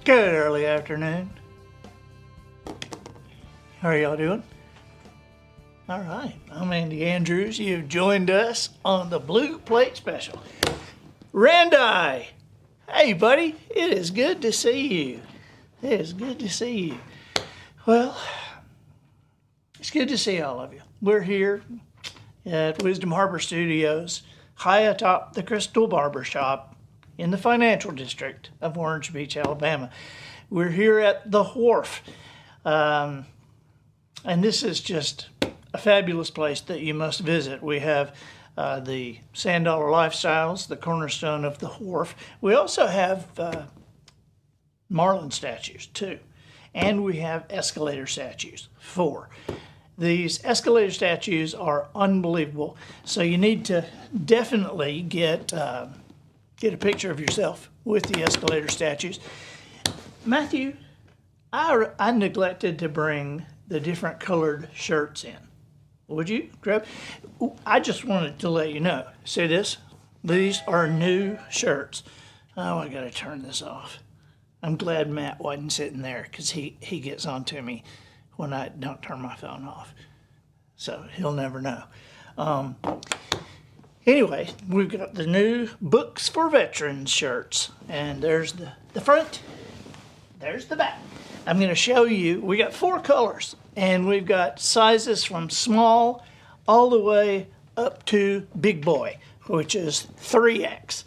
Good early afternoon. How are y'all doing? All right, I'm Andy Andrews. You've joined us on the Blue Plate Special. Randi, hey buddy, it is good to see you. It is good to see you. Well, it's good to see all of you. We're here at Wisdom Harbor Studios, high atop the Crystal Barber Shop in the financial district of Orange Beach, Alabama. We're here at the Wharf. And this is just a fabulous place that you must visit. We have the Sand Dollar Lifestyles, the cornerstone of the Wharf. We also have marlin statues too. And we have escalator statues, 4. These escalator statues are unbelievable. So you need to definitely get a picture of yourself with the escalator statues. Matthew, I neglected to bring the different colored shirts in. Would you grab? I just wanted to let you know. See this? These are new shirts. Oh, I gotta turn this off. I'm glad Matt wasn't sitting there because he gets on to me when I don't turn my phone off. So he'll never know. Anyway, we've got the new Books for Veterans shirts. And there's the front. There's the back. I'm going to show you. We got 4 colors. And we've got sizes from small all the way up to big boy, which is 3X.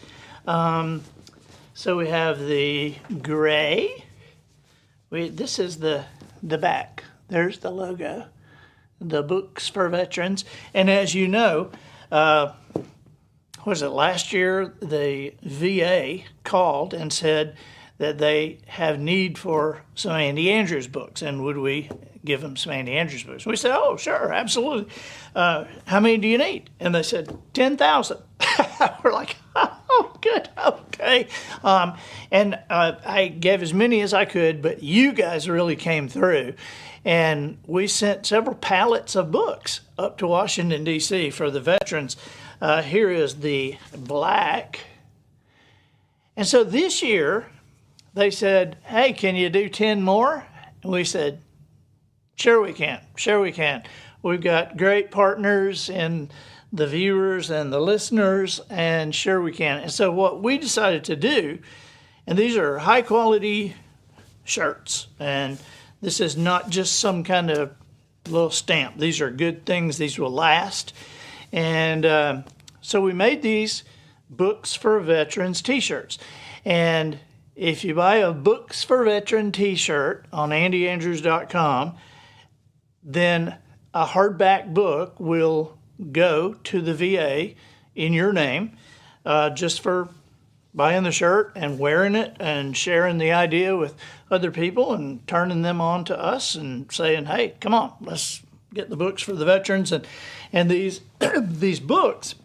So we have the gray. This is the back. There's the logo. The Books for Veterans. And as you know, was it last year, the VA called and said that they have need for some Andy Andrews books, and would we give them some Andy Andrews books? We said, oh, sure, absolutely. How many do you need? And they said, 10,000. We're like, oh, good, okay. And I gave as many as I could, but you guys really came through. And we sent several pallets of books up to Washington, D.C. for the veterans. Here is the black. And so this year, they said, hey, can you do 10 more? And we said, sure we can, sure we can. We've got great partners in the viewers and the listeners, and sure we can. And so what we decided to do, and these are high quality shirts, and this is not just some kind of little stamp. These are good things. These will last. And so we made these Books for Veterans t-shirts. And if you buy a Books for Veteran t-shirt on andyandrews.com, then a hardback book will go to the VA in your name, just for buying the shirt and wearing it and sharing the idea with other people and turning them on to us and saying, hey, come on, let's get the books for the veterans. And these these books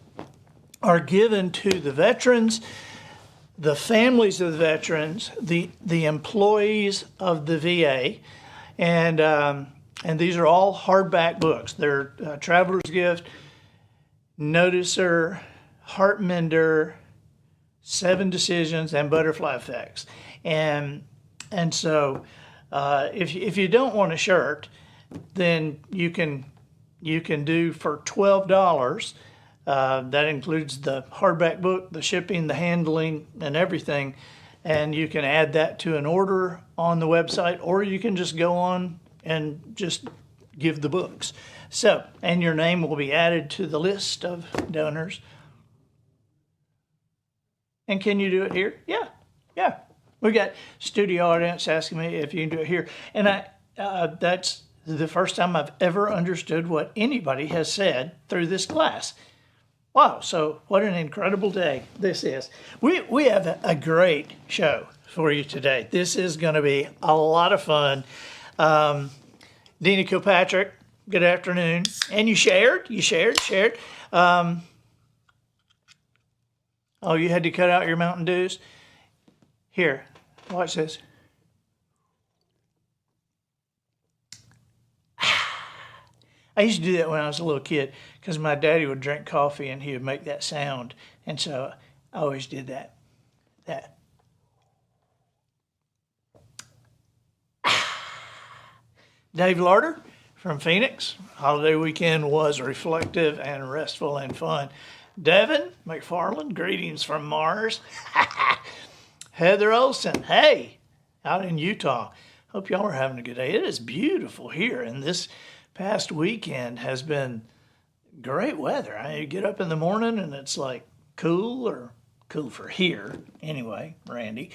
are given to the veterans, the families of the veterans, the employees of the VA, and these are all hardback books. They're Traveler's Gift, Noticer, Heart Mender, 7 Decisions, and Butterfly Effects. And so if you don't want a shirt, then you can do for $12. That includes the hardback book, the shipping, the handling, and everything. And you can add that to an order on the website, or you can just go on and just give the books. So, and your name will be added to the list of donors. And can you do it here? Yeah. We got studio audience asking me if you can do it here. And that's the first time I've ever understood what anybody has said through this class. Wow, so what an incredible day this is. We have a great show for you today. This is going to be a lot of fun. Dina Kilpatrick, good afternoon. And you shared. Oh, you had to cut out your Mountain Dews? Here, watch this. I used to do that when I was a little kid because my daddy would drink coffee and he would make that sound. And so I always did that. Dave Larder from Phoenix. Holiday weekend was reflective and restful and fun. Devin McFarland, greetings from Mars. Heather Olson, hey, out in Utah. Hope y'all are having a good day. It is beautiful here, and this past weekend has been great weather. You get up in the morning and it's like cool, or cool for here anyway. Randy,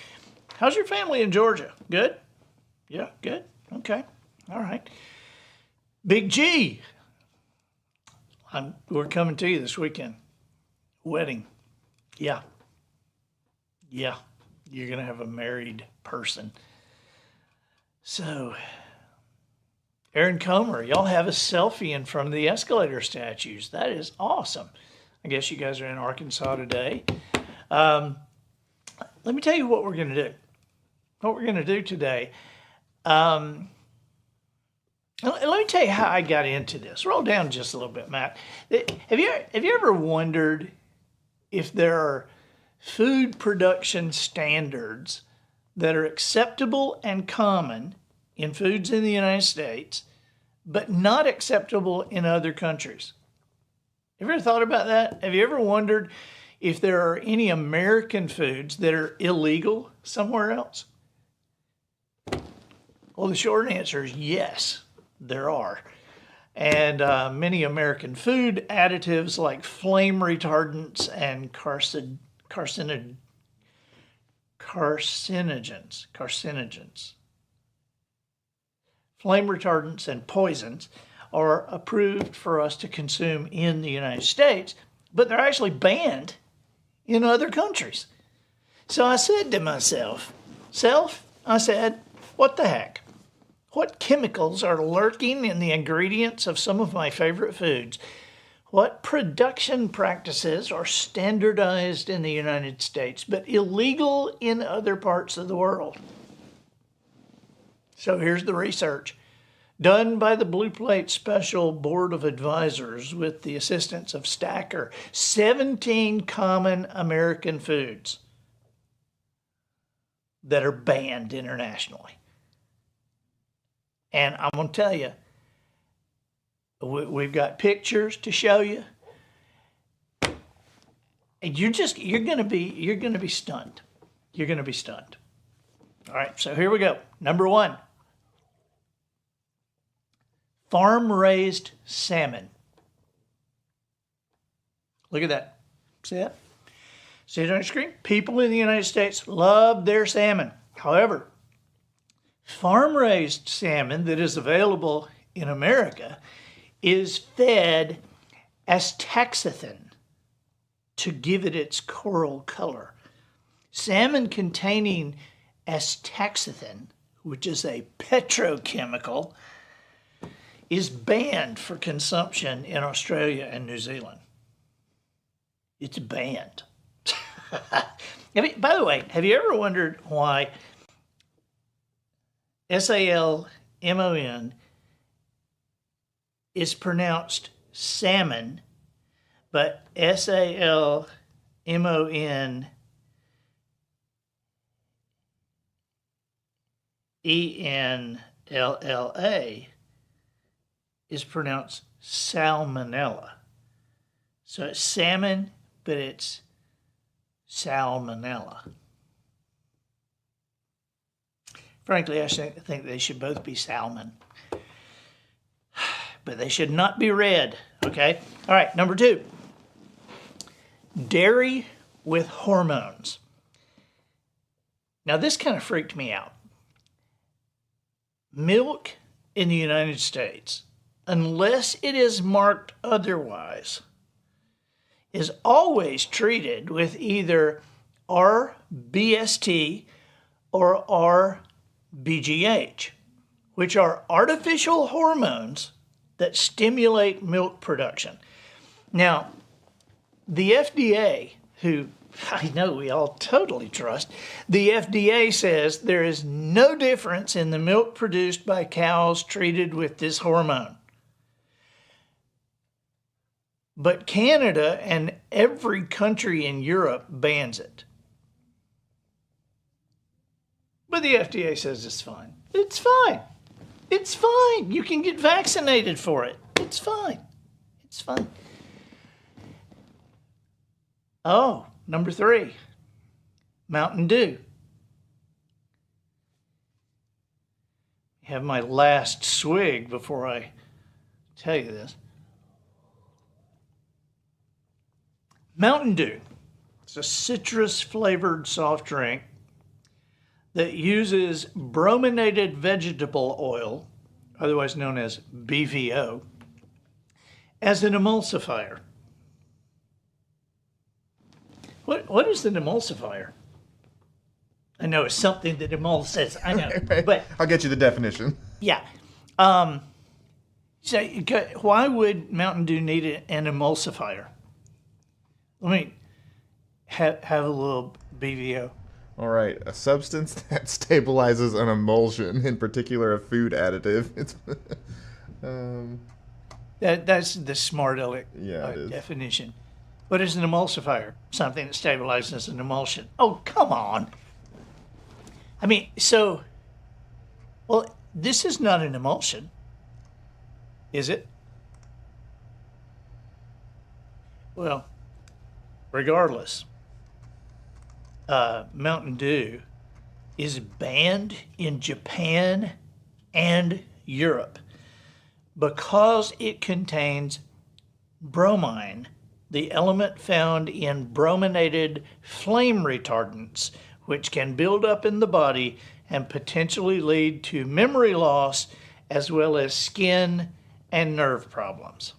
how's your family in Georgia? Good? Yeah, good. Okay. All right. Big G, we're coming to you this weekend. Wedding. Yeah. You're going to have a married person. So, Aaron Comer, y'all have a selfie in front of the escalator statues. That is awesome. I guess you guys are in Arkansas today. Let me tell you what we're going to do. What we're going to do today. Let me tell you how I got into this. Roll down just a little bit, Matt. Have you ever wondered if there are food production standards that are acceptable and common in foods in the United States, but not acceptable in other countries? Have you ever thought about that? Have you ever wondered if there are any American foods that are illegal somewhere else? Well, the short answer is yes, there are. And many American food additives like flame retardants and carcinogens flame retardants and poisons are approved for us to consume in the United States, but they're actually banned in other countries. So I said to myself, what the heck? What chemicals are lurking in the ingredients of some of my favorite foods? What production practices are standardized in the United States but illegal in other parts of the world? So here's the research done by the Blue Plate Special Board of Advisors with the assistance of Stacker. 17 common American foods that are banned internationally. And I'm going to tell you, we've got pictures to show you. And you're going to be stunned. You're going to be stunned. All right, so here we go. Number 1. Farm-raised salmon. Look at that. See that? See it on your screen? People in the United States love their salmon. However, farm-raised salmon that is available in America is fed astaxanthin to give it its coral color. Salmon containing astaxanthin, which is a petrochemical, is banned for consumption in Australia and New Zealand. It's banned. By the way, have you ever wondered why SALMON is pronounced salmon, but SALMONELLA is pronounced salmonella? So it's salmon, but it's salmonella. Frankly, I think they should both be salmon. But they should not be red, okay? All right, number 2. Dairy with hormones. Now, this kind of freaked me out. Milk in the United States, unless it is marked otherwise, is always treated with either RBST or RBGH, which are artificial hormones that stimulate milk production. Now, the FDA, who I know we all totally trust, the FDA says there is no difference in the milk produced by cows treated with this hormone. But Canada and every country in Europe bans it. But the FDA says it's fine. It's fine. It's fine. You can get vaccinated for it. It's fine. It's fine. Oh, number 3, Mountain Dew. Have my last swig before I tell you this. Mountain Dew. It's a citrus-flavored soft drink that uses brominated vegetable oil, otherwise known as BVO, as an emulsifier. What is an emulsifier? I know it's something that emulsifies. I know, but I'll get you the definition. yeah. So why would Mountain Dew need an emulsifier? Let me have a little BVO. All right, a substance that stabilizes an emulsion, in particular a food additive. It's That's the smart Yeah, it is. definition. What is an emulsifier? Something that stabilizes an emulsion. Oh, come on. I mean, well, this is not an emulsion, is it? Well, regardless, Mountain Dew is banned in Japan and Europe because it contains bromine, the element found in brominated flame retardants, which can build up in the body and potentially lead to memory loss as well as skin and nerve problems.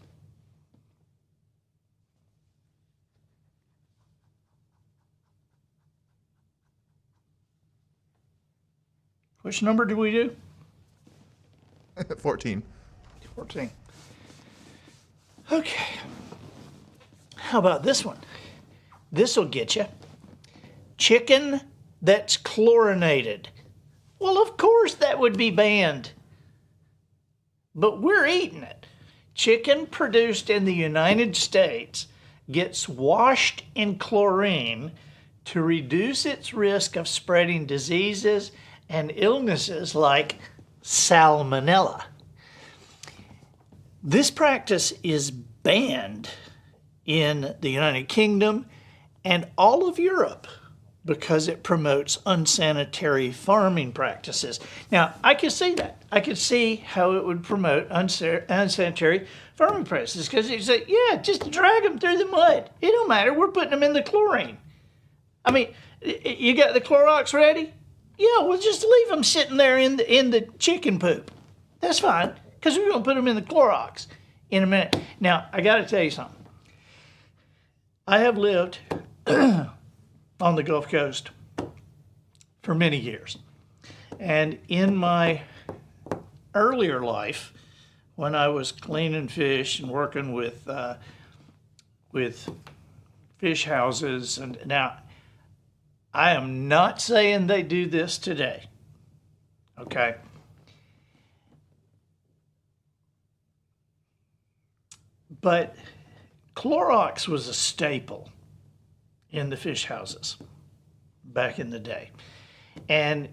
Which number do we do? 14. 14. Okay. How about this one? This will get you. Chicken that's chlorinated. Well, of course that would be banned. But we're eating it. Chicken produced in the United States gets washed in chlorine to reduce its risk of spreading diseases and illnesses like salmonella. This practice is banned in the United Kingdom and all of Europe because it promotes unsanitary farming practices. Now, I can see that. I can see how it would promote unsanitary farming practices because you say, yeah, just drag them through the mud. It don't matter. We're putting them in the chlorine. I mean, you got the Clorox ready? Yeah, we'll just leave them sitting there in the chicken poop. That's fine because we're going to put them in the Clorox in a minute. Now, I got to tell you something. I have lived on the Gulf Coast for many years. And in my earlier life, when I was cleaning fish and working with fish houses, and now I am not saying they do this today, okay? But Clorox was a staple in the fish houses back in the day. And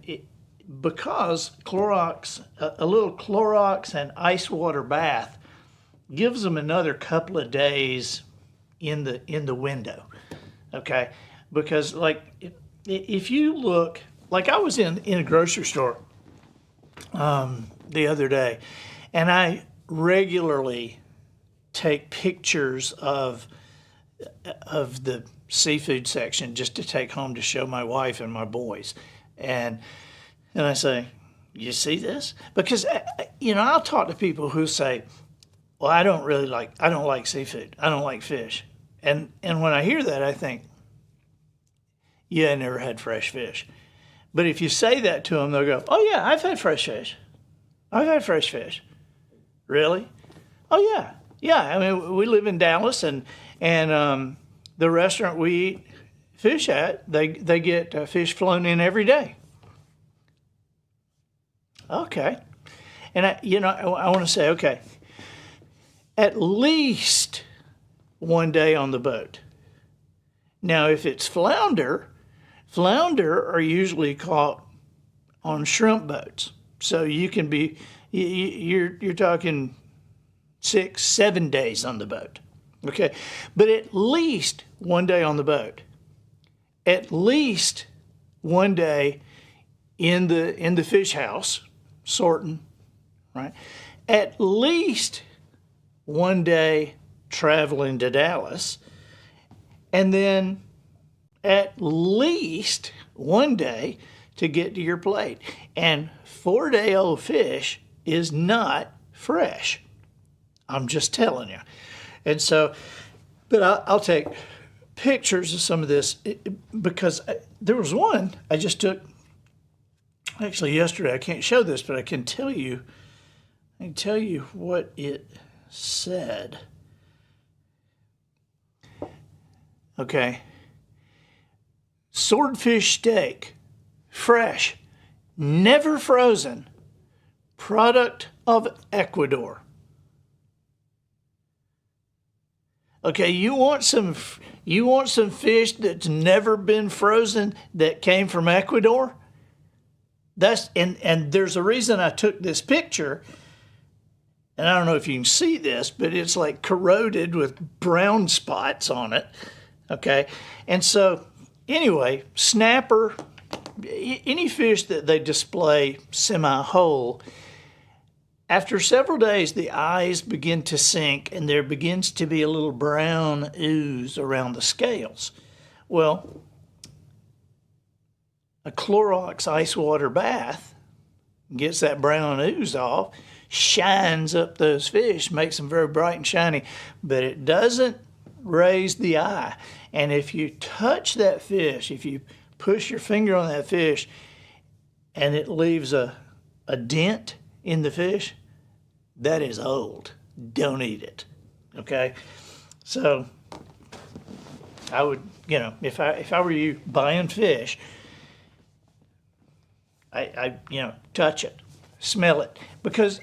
because Clorox, a little Clorox and ice water bath gives them another couple of days in the window, okay? Because like if you look, like I was in a grocery store the other day, and I regularly take pictures of the seafood section just to take home to show my wife and my boys. And I say, you see this? Because, I'll talk to people who say, well, I don't like seafood. I don't like fish. And when I hear that, I think, yeah, I never had fresh fish. But if you say that to them, they'll go, oh, yeah, I've had fresh fish. I've had fresh fish. Really? Oh, yeah. Yeah, I mean, we live in Dallas, and the restaurant we eat fish at, they get fish flown in every day. Okay. And, I want to say, okay, at least one day on the boat. Now, if it's flounder are usually caught on shrimp boats. So you can be You're talking 6, 7 days on the boat. Okay, but at least one day on the boat, at least one day in the fish house sorting, right? At least one day traveling to Dallas, and then at least one day to get to your plate. And 4-day-old fish is not fresh. I'm just telling you. And so, but I'll take pictures of some of this because there was one I just took actually yesterday. I can't show this, but I can tell you what it said. Okay. Swordfish steak, fresh, never frozen, product of Ecuador. Okay, you want some fish that's never been frozen that came from Ecuador? That's and there's a reason I took this picture. And I don't know if you can see this, but it's like corroded with brown spots on it. Okay. And so anyway, snapper, any fish that they display semi-whole, after several days, the eyes begin to sink and there begins to be a little brown ooze around the scales. Well, a Clorox ice water bath gets that brown ooze off, shines up those fish, makes them very bright and shiny, but it doesn't raise the eye. And if you touch that fish, if you push your finger on that fish and it leaves a dent in the fish, that is old. Don't eat it. Okay? So I would, if I were you buying fish, I touch it, smell it, because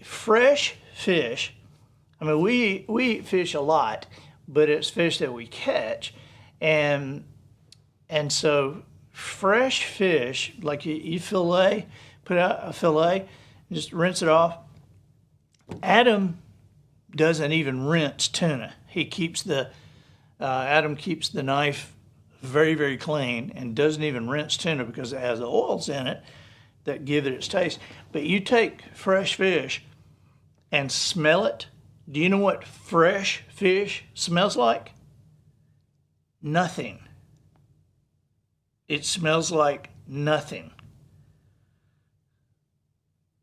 fresh fish, I mean, we eat fish a lot, but it's fish that we catch, and so fresh fish, like you fillet, put out a fillet, just rinse it off. Adam doesn't even rinse tuna. He keeps Adam keeps the knife very, very clean and doesn't even rinse tuna because it has the oils in it that give it its taste. But you take fresh fish and smell it. Do you know what fresh fish smells like? Nothing. It smells like nothing.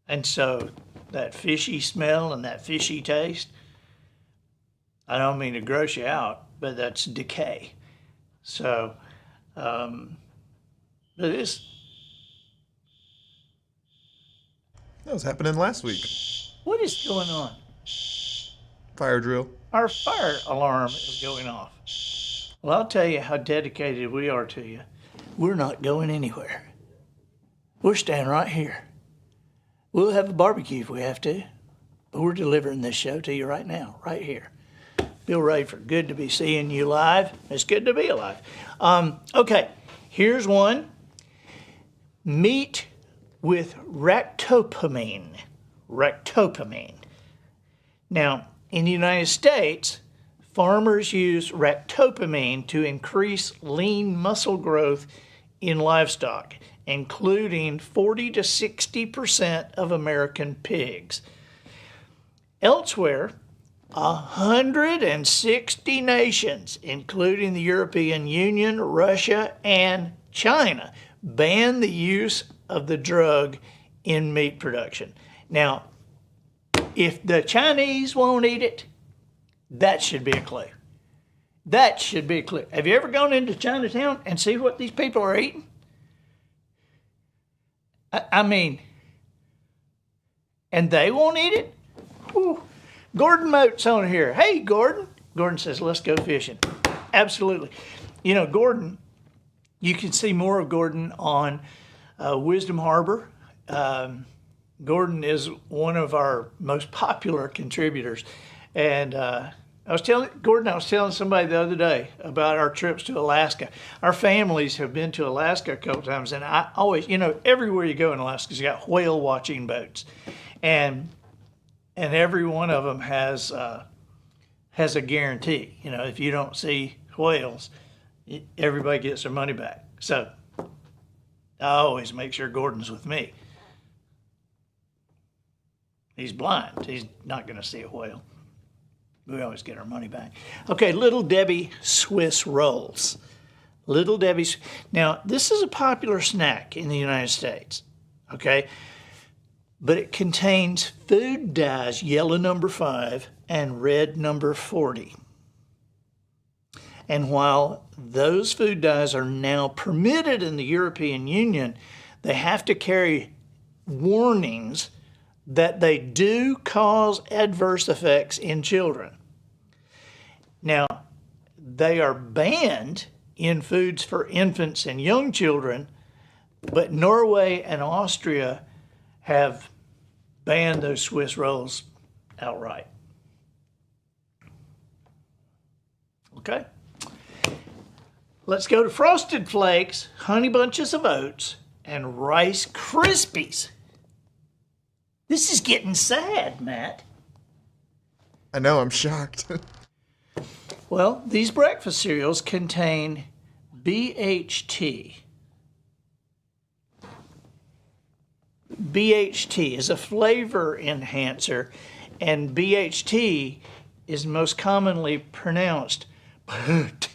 And so that fishy smell and that fishy taste, I don't mean to gross you out, but that's decay. So, it is. That was happening last week. What is going on? Fire drill. Our fire alarm is going off. Well, I'll tell you how dedicated we are to you. We're not going anywhere. We're staying right here. We'll have a barbecue if we have to, but we're delivering this show to you right now, right here. Bill Rayford, good to be seeing you live. It's good to be alive. Okay, here's one. Meat with Reptopamine. Reptopamine. Now, in the United States, farmers use Reptopamine to increase lean muscle growth in livestock, including 40 to 60% of American pigs. Elsewhere, 160 nations, including the European Union, Russia, and China, ban the use of the drug in meat production. Now, if the Chinese won't eat it, that should be a clue. That should be a clue. Have you ever gone into Chinatown and see what these people are eating? I mean, and they won't eat it? Whew. Gordon Mote's on here. Hey, Gordon. Gordon says, let's go fishing. Absolutely. Gordon, you can see more of Gordon on Wisdom Harbor. Gordon is one of our most popular contributors. And I was telling somebody the other day about our trips to Alaska. Our families have been to Alaska a couple times, and I always, everywhere you go in Alaska, you got whale watching boats. and every one of them has a guarantee. You know, if you don't see whales, everybody gets their money back. So I always make sure Gordon's with me. He's blind. He's not going to see a whale. We always get our money back. Okay, Little Debbie Swiss rolls. Little Debbie's. Now, this is a popular snack in the United States, okay? But it contains food dyes, yellow number 5 and red number 40. And while those food dyes are now permitted in the European Union, they have to carry warnings that they do cause adverse effects in children. Now, they are banned in foods for infants and young children, but Norway and Austria have banned those Swiss rolls outright. Okay. Let's go to Frosted Flakes, Honey Bunches of Oats, and Rice Krispies. This is getting sad, Matt. I know, I'm shocked. Well, these breakfast cereals contain BHT. BHT is a flavor enhancer, and BHT is most commonly pronounced BHT.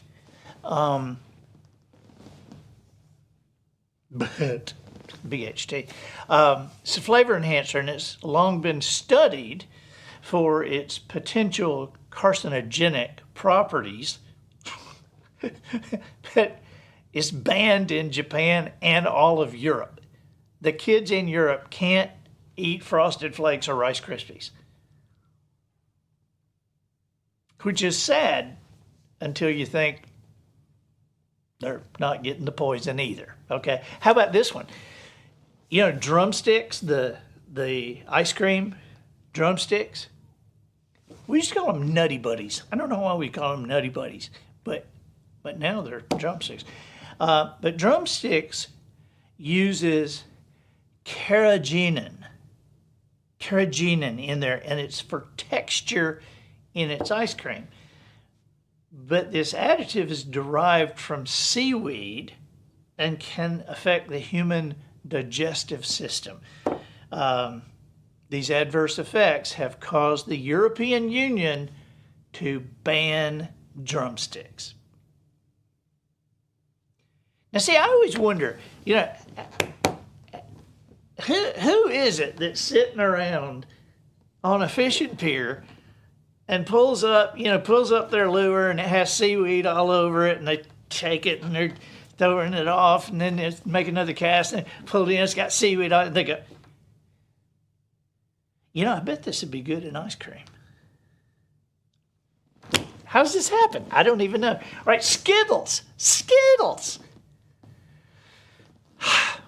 It's a flavor enhancer, and it's long been studied for its potential carcinogenic properties, but it's banned in Japan and all of Europe. The kids in Europe can't eat Frosted Flakes or Rice Krispies, which is sad until you think they're not getting the poison either. Okay, how about this one? You know, Drumsticks, the ice cream Drumsticks. We used to call them Nutty Buddies. I don't know why we call them Nutty Buddies, but now they're Drumsticks. But Drumsticks uses carrageenan in there, and it's for texture in its ice cream. But this additive is derived from seaweed and can affect the human digestive system. These adverse effects have caused the European Union to ban Drumsticks. Now, see, I always wonder, you know, who is it that's sitting around on a fishing pier and pulls up their lure, and it has seaweed all over it, and they take it and they're throwing it off, and then they make another cast and pull it in, it's got seaweed on it, and they go, you know, I bet this would be good in ice cream. How does this happen? I don't even know. All right, Skittles.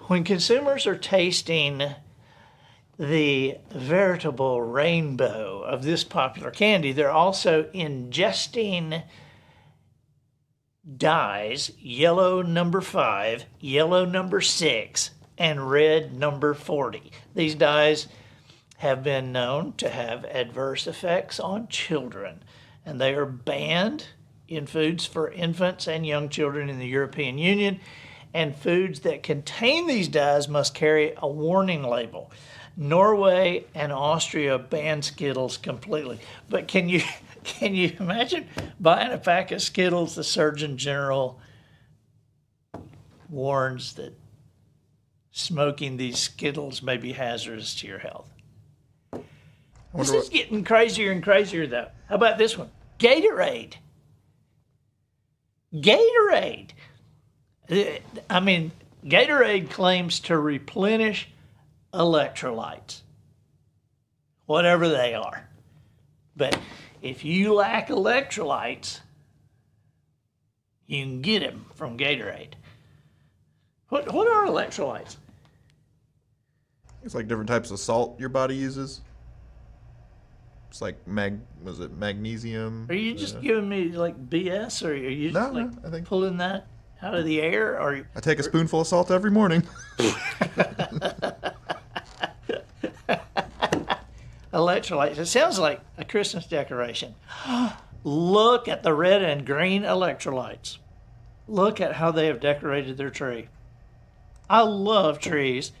When consumers are tasting the veritable rainbow of this popular candy, they're also ingesting dyes, yellow number 5, yellow number 6, and red number 40. These dyes have been known to have adverse effects on children, and they are banned in foods for infants and young children in the European Union, and foods that contain these dyes must carry a warning label. Norway and Austria ban Skittles completely. But can you imagine buying a pack of Skittles? The Surgeon General warns that smoking these Skittles may be hazardous to your health. This is getting crazier and crazier, though. How about this one? Gatorade. I mean, Gatorade claims to replenish electrolytes, whatever they are. But if you lack electrolytes, you can get them from Gatorade. What are electrolytes? It's like different types of salt your body uses. It's like magnesium? Are you just giving me like BS, or are you just I think pulling that out of the air? Or I take a spoonful of salt every morning. electrolytes. It sounds like a Christmas decoration. Look at the red and green electrolytes. Look at how they have decorated their tree. I love trees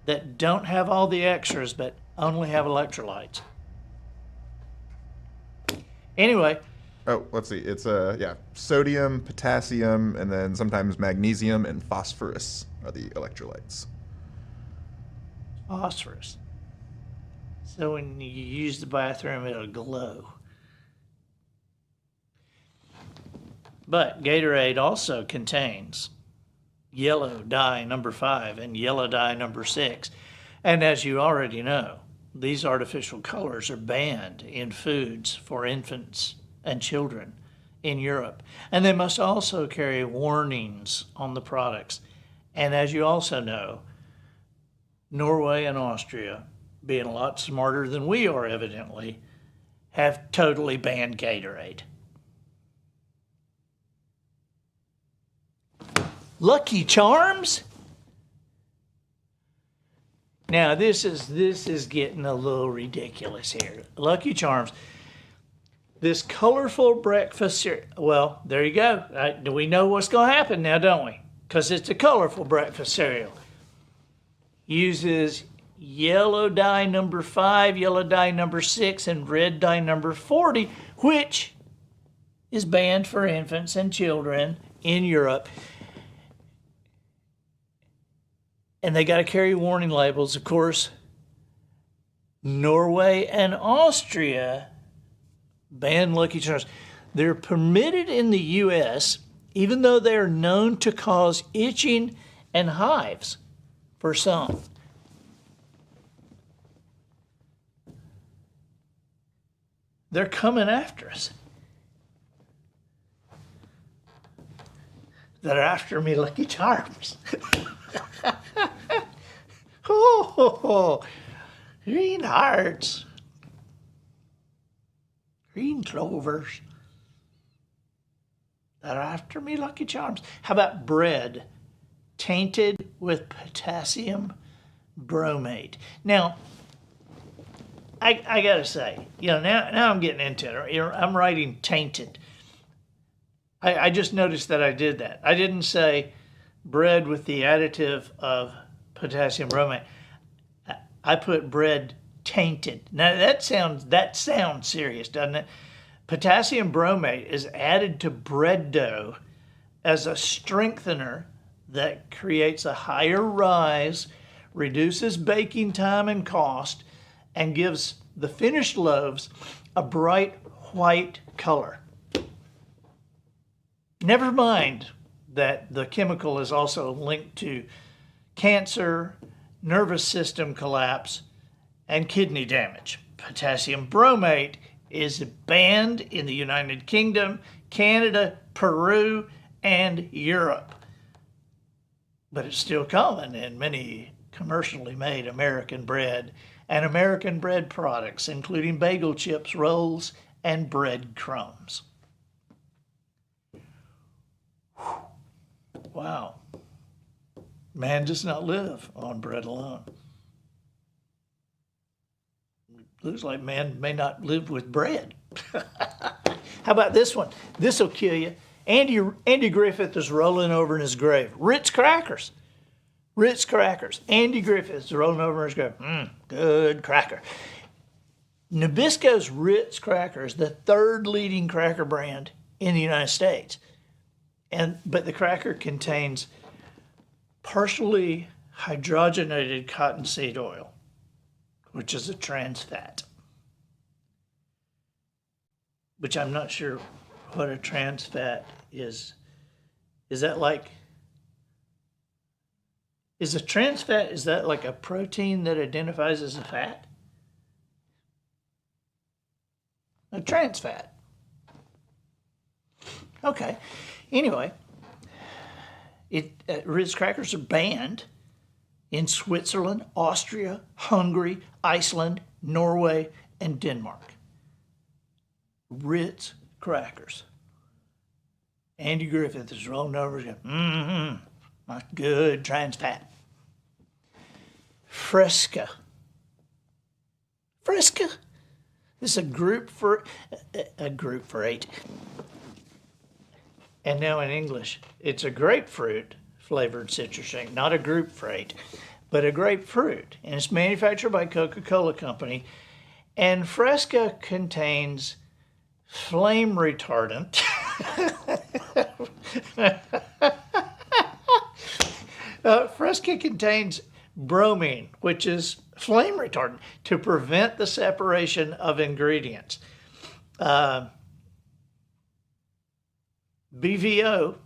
that don't have all the extras but only have electrolytes. Anyway. Oh, let's see. It's sodium, potassium, and then sometimes magnesium and phosphorus are the electrolytes. Phosphorus. So when you use the bathroom, it'll glow. But Gatorade also contains yellow dye number 5 and yellow dye number 6. And as you already know, these artificial colors are banned in foods for infants and children in Europe. And they must also carry warnings on the products. And as you also know, Norway and Austria, being a lot smarter than we are evidently, have totally banned Gatorade. Lucky Charms? Now this is getting a little ridiculous here. Lucky Charms. This colorful breakfast cereal. Well, there you go. We know what's going to happen now, don't we? Because it's a colorful breakfast cereal. Uses yellow dye number 5, yellow dye number 6, and red dye number 40, which is banned for infants and children in Europe. And they got to carry warning labels. Of course, Norway and Austria ban Lucky Charms. They're permitted in the U.S., even though they are known to cause itching and hives for some. They're coming after us. They're after me, Lucky Charms. Oh, green hearts. Green clovers. They're after me, Lucky Charms. How about bread tainted with potassium bromate? Now, I gotta say, now I'm getting into it. I'm writing tainted. I just noticed that I did that. I didn't say bread with the additive of potassium bromate. I put bread tainted. Now that sounds serious, doesn't it? Potassium bromate is added to bread dough as a strengthener that creates a higher rise, reduces baking time and cost, and gives the finished loaves a bright white color. Never mind that the chemical is also linked to cancer, nervous system collapse, and kidney damage. Potassium bromate is banned in the United Kingdom, Canada, Peru, and Europe. But it's still common in many commercially made American bread and American bread products, including bagel chips, rolls, and bread crumbs. Wow. Man does not live on bread alone. Looks like man may not live with bread. How about this one? This will kill you. Andy Griffith is rolling over in his grave. Ritz crackers. Ritz crackers. Andy Griffith is rolling over in his grave. Good cracker. Nabisco's Ritz cracker is the third leading cracker brand in the United States. But the cracker contains partially hydrogenated cottonseed oil, which is a trans fat. Which I'm not sure what a trans fat is. Is a trans fat, is that like a protein that identifies as a fat? A trans fat. Okay. Anyway, Ritz crackers are banned in Switzerland, Austria, Hungary, Iceland, Norway, and Denmark. Ritz crackers. Andy Griffith is rolling over and going, that's good trans fat. Fresca. Fresca This is a group for 8. And now in English, it's a grapefruit flavored citrus drink, not a group for 8, but a grapefruit. And it's manufactured by Coca-Cola Company. And Fresca contains flame retardant. Fresca contains bromine, which is flame retardant, to prevent the separation of ingredients. BVO,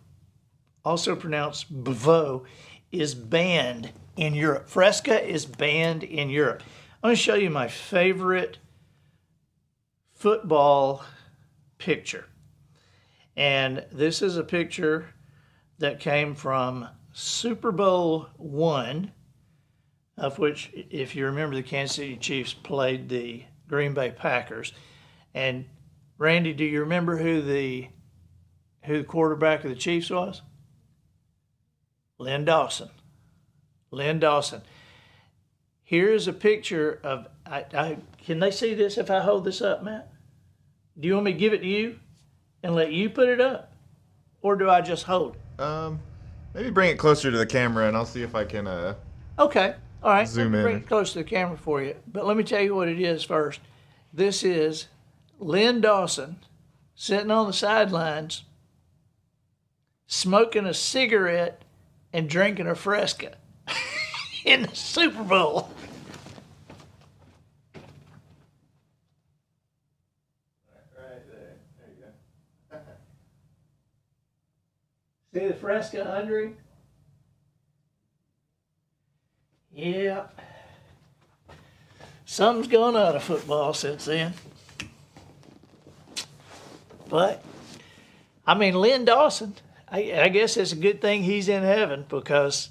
also pronounced BVO, is banned in Europe. Fresca is banned in Europe. I'm going to show you my favorite football picture. And this is a picture that came from Super Bowl I, of which, if you remember, the Kansas City Chiefs played the Green Bay Packers. And Randy, do you remember who the quarterback of the Chiefs was? Len Dawson. Len Dawson. Here's a picture of, can they see this if I hold this up, Matt? Do you want me to give it to you and let you put it up? Or do I just hold it? Maybe bring it closer to the camera and I'll see if I can Okay. All right. Zoom Bring in. it close to the camera for you. But let me tell you what it is first. This is Len Dawson sitting on the sidelines, smoking a cigarette and drinking a Fresca in the Super Bowl. Right there. There you go. See the Fresca under him? Yeah. Something's gone out of football since then. But, I mean, Len Dawson, I guess it's a good thing he's in heaven because,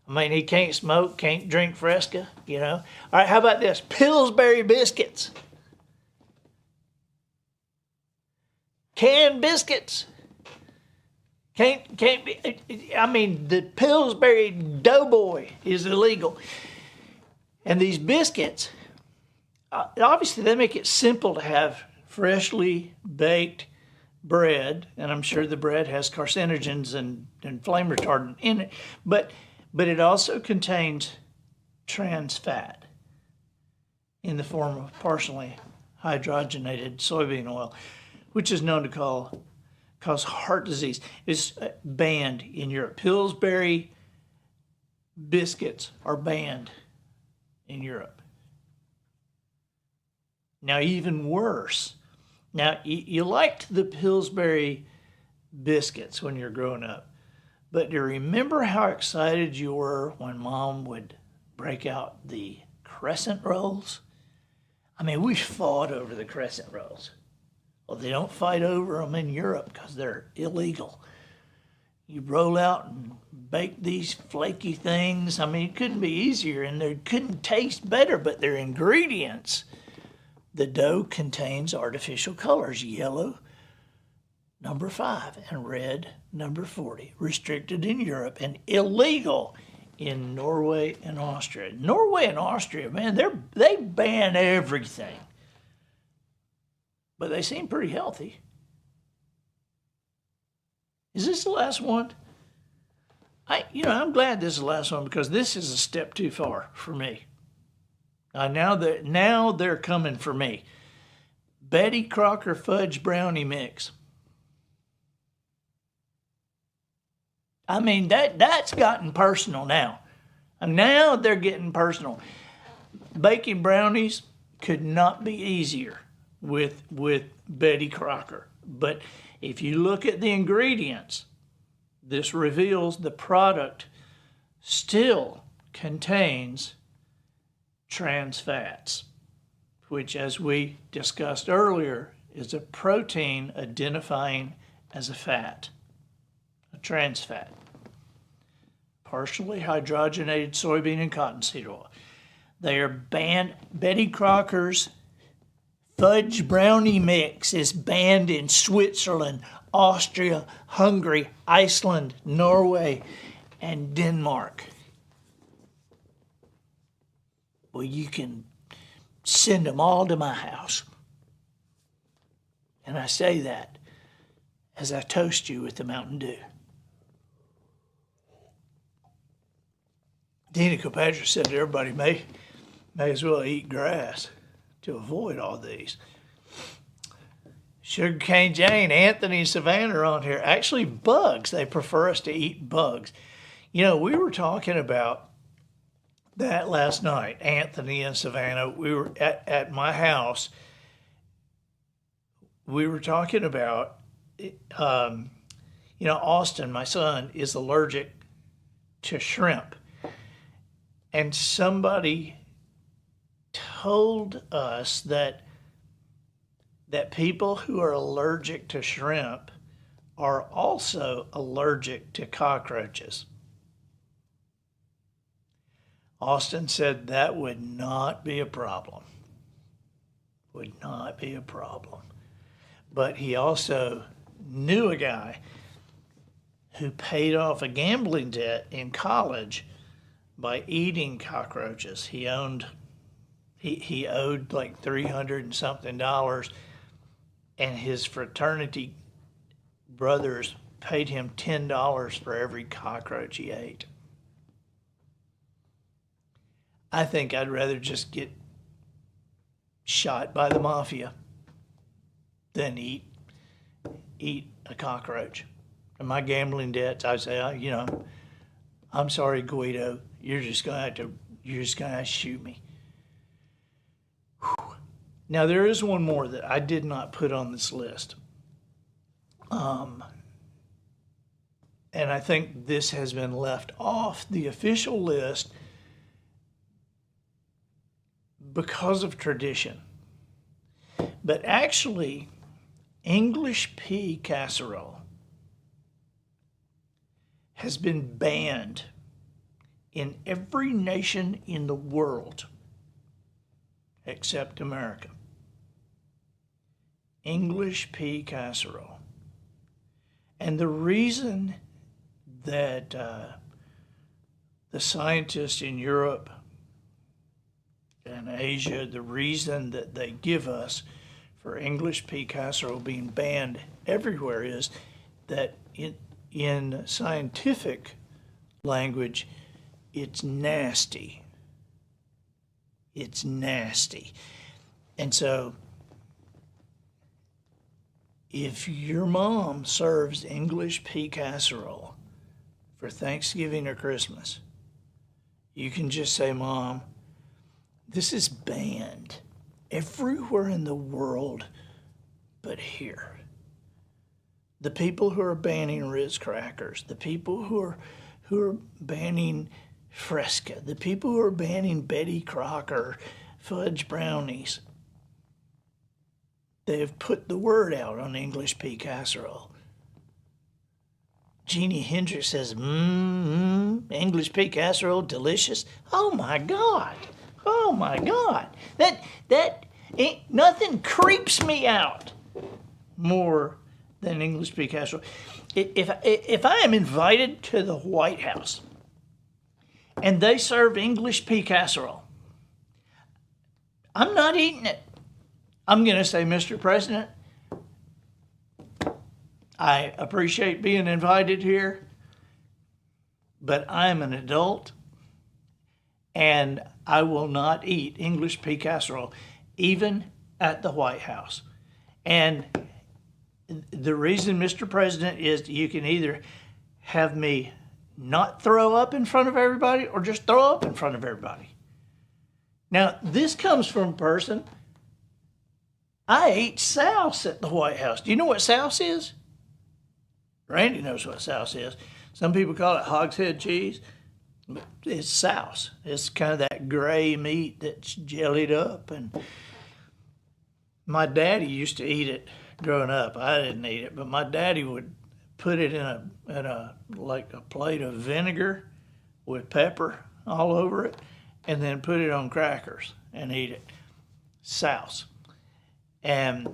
I mean, he can't smoke, can't drink Fresca, you know. All right, how about this? Pillsbury Biscuits. Canned biscuits. Can't be, I mean, the Pillsbury Doughboy is illegal. And these biscuits, obviously they make it simple to have freshly baked bread, and I'm sure the bread has carcinogens and flame retardant in it, but it also contains trans fat in the form of partially hydrogenated soybean oil, which is known to cause heart disease. Is banned in Europe. Pillsbury biscuits are banned in Europe. Now, even worse. Now, you liked the Pillsbury biscuits when you were growing up, but do you remember how excited you were when Mom would break out the crescent rolls? I mean, we fought over the crescent rolls. Well, they don't fight over them in Europe because they're illegal. You roll out and bake these flaky things. I mean, it couldn't be easier, and they couldn't taste better, but their ingredients. The dough contains artificial colors, yellow, number 5, and red, number 40. Restricted in Europe and illegal in Norway and Austria. Norway and Austria, man, they ban everything. But they seem pretty healthy. Is this the last one? I'm glad this is the last one because this is a step too far for me. Now they're coming for me. Betty Crocker fudge brownie mix. I mean, that's gotten personal now. And now they're getting personal. Baking brownies could not be easier with Betty Crocker. But if you look at the ingredients, this reveals the product still contains trans fats, which, as we discussed earlier, is a protein identifying as a fat, a trans fat. Partially hydrogenated soybean and cottonseed oil. They are banned. Betty Crocker's fudge brownie mix is banned in Switzerland, Austria, Hungary, Iceland, Norway, and Denmark. Well, you can send them all to my house. And I say that as I toast you with the Mountain Dew. Dina Kilpatrick said that everybody may as well eat grass to avoid all these. Sugarcane Jane, Anthony, and Savannah are on here. Actually, bugs. They prefer us to eat bugs. You know, we were talking about that last night, Anthony and Savannah. We were at my house. We were talking about, Austin, my son, is allergic to shrimp. And somebody told us that people who are allergic to shrimp are also allergic to cockroaches. Austin said that would not be a problem. Would not be a problem. But he also knew a guy who paid off a gambling debt in college by eating cockroaches. He owed like $300 and something, and his fraternity brothers paid him $10 for every cockroach he ate. I think I'd rather just get shot by the mafia than eat a cockroach. And my gambling debts, I say, I'm sorry, Guido. You're just gonna have to shoot me. Whew. Now there is one more that I did not put on this list. And I think this has been left off the official list because of tradition. But actually, English pea casserole has been banned in every nation in the world except America. English pea casserole. And the reason that the scientists in Europe and Asia, the reason that they give us for English pea casserole being banned everywhere is that in scientific language, it's nasty. It's nasty. And so if your mom serves English pea casserole for Thanksgiving or Christmas, you can just say, Mom, this is banned everywhere in the world but here. The people who are banning Ritz crackers, the people who are banning Fresca, the people who are banning Betty Crocker fudge brownies, they have put the word out on English pea casserole. Jeannie Hendricks says, English pea casserole, delicious. Oh my God. Oh my God. That ain't, nothing creeps me out more than English pea casserole. If I am invited to the White House and they serve English pea casserole, I'm not eating it. I'm going to say, Mr. President, I appreciate being invited here, but I'm an adult and I will not eat English pea casserole, even at the White House. And the reason, Mr. President, is you can either have me not throw up in front of everybody or just throw up in front of everybody. Now, this comes from a person. I ate SAUS at the White House. Do you know what SAUS is? Randy knows what SAUS is. Some people call it hogshead cheese, but it's SAUS. It's kind of that gray meat that's jellied up. And my daddy used to eat it growing up. I didn't eat it, but my daddy would put it in a plate of vinegar with pepper all over it, and then put it on crackers and eat it. SAUS. And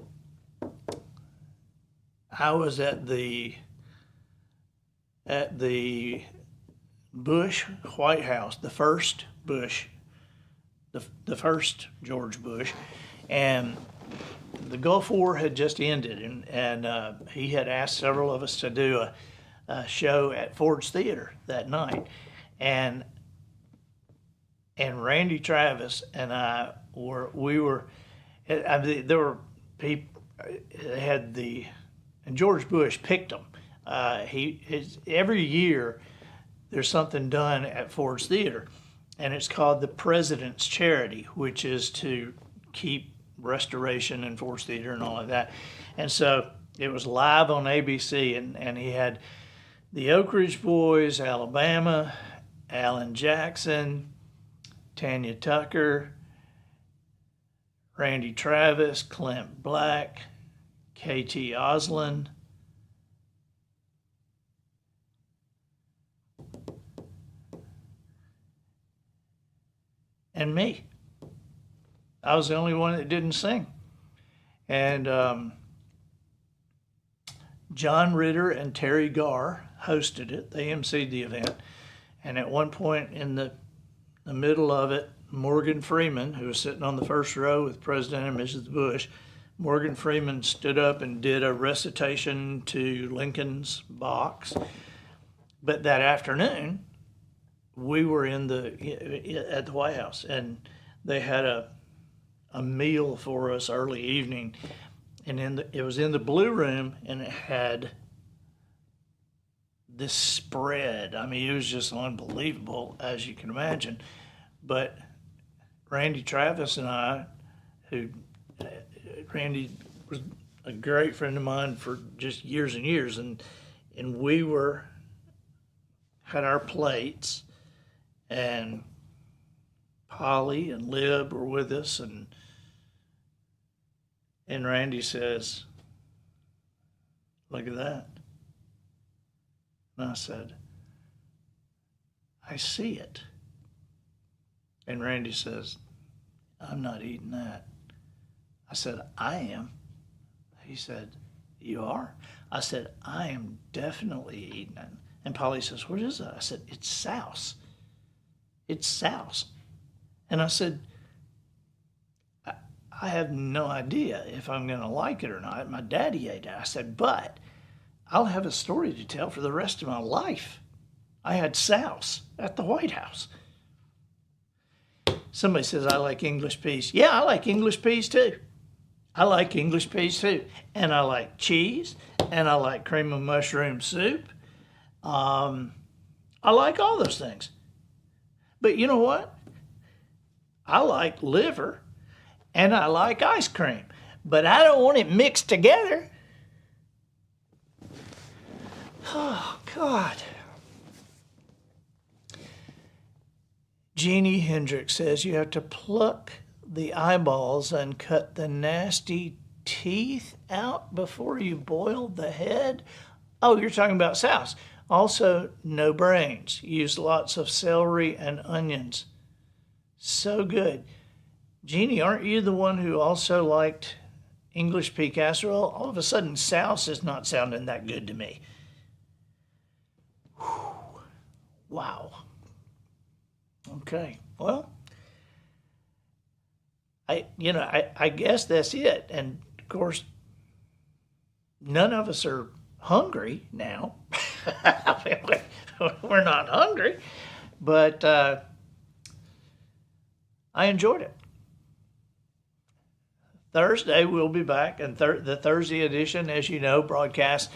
I was at the Bush White House, the first Bush, the first George Bush, and the Gulf War had just ended, and he had asked several of us to do a show at Ford's Theater that night, and Randy Travis and I were. I mean, there were people and George Bush picked them. Every year there's something done at Ford's Theater, and it's called the President's Charity, which is to keep restoration in Ford's Theater and all of that. And so it was live on ABC, and he had the Oak Ridge Boys, Alabama, Alan Jackson, Tanya Tucker, Randy Travis, Clint Black, KT Oslin, and me. I was the only one that didn't sing. And John Ritter and Terry Garr hosted it. They emceed the event. And at one point in the middle of it, Morgan Freeman, who was sitting on the first row with President and Mrs. Bush, Morgan Freeman stood up and did a recitation to Lincoln's box. But that afternoon, we were at the White House, and they had a meal for us early evening, and it was in the Blue Room, and it had this spread. I mean, it was just unbelievable, as you can imagine. But Randy Travis and I, Randy was a great friend of mine for just years and years, and we had our plates, and Polly and Lib were with us, and Randy says, "Look at that." And I said, "I see it." And Randy says, "I'm not eating that." I said, "I am." He said, "You are?" I said, "I am definitely eating it." And Polly says, "What is it?" I said, "It's SAUS. It's SAUS." And I said, I have no idea if I'm going to like it or not. My daddy ate it. I said, "But I'll have a story to tell for the rest of my life. I had SAUS at the White House." Somebody says, "I like English peas." Yeah, I like English peas too. I like English peas too. And I like cheese, and I like cream of mushroom soup. I like all those things. But you know what? I like liver, and I like ice cream, but I don't want it mixed together. Oh, God. Jeannie Hendricks says you have to pluck the eyeballs and cut the nasty teeth out before you boil the head. Oh, you're talking about SAUS. Also, no brains. Use lots of celery and onions. So good. Jeannie, aren't you the one who also liked English pea casserole? All of a sudden, SAUS is not sounding that good to me. Whew. Wow. Okay. Well, I guess that's it. And of course, none of us are hungry now. We're not hungry, but I enjoyed it. Thursday, we'll be back, and the Thursday edition, as you know, broadcast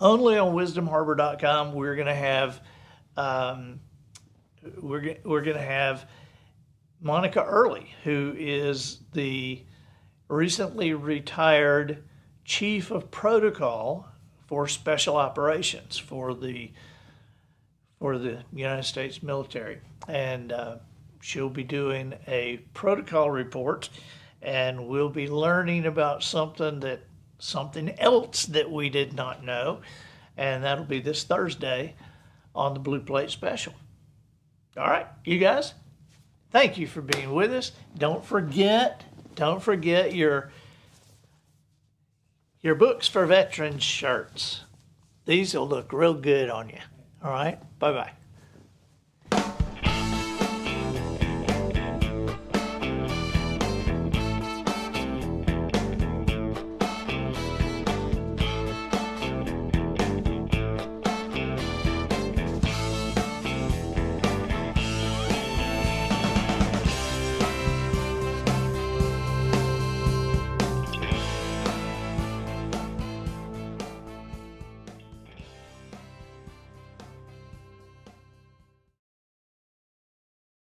only on wisdomharbor.com. We're going to have Monica Early, who is the recently retired chief of protocol for special operations for the United States military, and she'll be doing a protocol report, and we'll be learning about something else that we did not know, and that'll be this Thursday on the Blue Plate Special. All right, you guys, thank you for being with us. Don't forget your Books for Veterans shirts. These will look real good on you. All right, bye-bye.